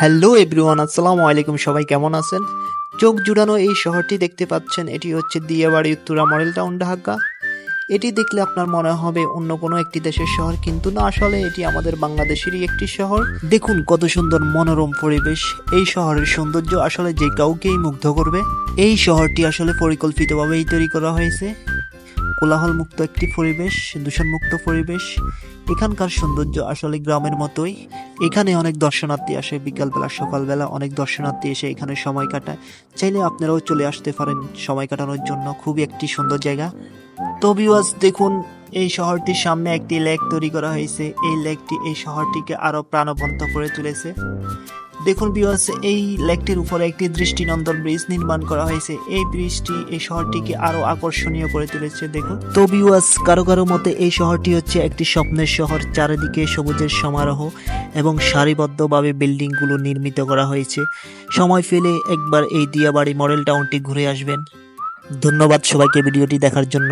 Hello everyone, আসসালামু আলাইকুম। সবাই কেমন আছেন? চোখ জুড়ানো এই শহরটি দেখতে পাচ্ছেন, এটি হচ্ছে দিয়াবাড়ি উত্তরা মডেল টাউন, ঢাকা। এটি দেখলে আপনার মনে হবে অন্য কোনো একটি দেশের শহর, কিন্তু না, আসলে এটি আমাদের বাংলাদেশেরই একটি শহর। দেখুন কত সুন্দর মনোরম পরিবেশ। এই শহরের সৌন্দর্য আসলে যে কাউকেই মুগ্ধ করবে। এই শহরটি আসলে পরিকল্পিতভাবেই তৈরি করা হয়েছে। কোলাহল মুক্ত একটি পরিবেশ, দূষণমুক্ত পরিবেশ। এখানকার সৌন্দর্য আসলে গ্রামের মতোই। এখানে অনেক দর্শনার্থী আসে, বিকালবেলা সকালবেলা অনেক দর্শনার্থী এসে এখানে সময় কাটায়। চাইলে আপনারাও চলে আসতে পারেন সময় কাটানোর জন্য। খুবই একটি সুন্দর জায়গা। তো ভিউয়ার্স, দেখুন এই শহরটির সামনে একটি লেক তৈরি করা হয়েছে। এই লেকটি এই শহরটিকে আরো প্রাণবন্ত করে তুলেছে। দেখুন ভিউয়ার্স, এই লেকটির উপরে একটি দৃষ্টিনন্দন ব্রিজ নির্মাণ করা হয়েছে। এই ব্রিজটি এই শহরটিকে আরো আকর্ষণীয় করে তুলেছে। দেখুন তো ভিউয়ার্স, কারো কারো মতে এই শহরটি হচ্ছে একটি স্বপ্নের শহর। চারিদিকে সবুজের সমারোহ এবং সারিবদ্ধভাবে বিল্ডিংগুলো নির্মিত করা হয়েছে। সময় পেলে একবার এই দিয়াবাড়ি মডেল টাউনটি ঘুরে আসবেন। ধন্যবাদ সবাইকে ভিডিওটি দেখার জন্য।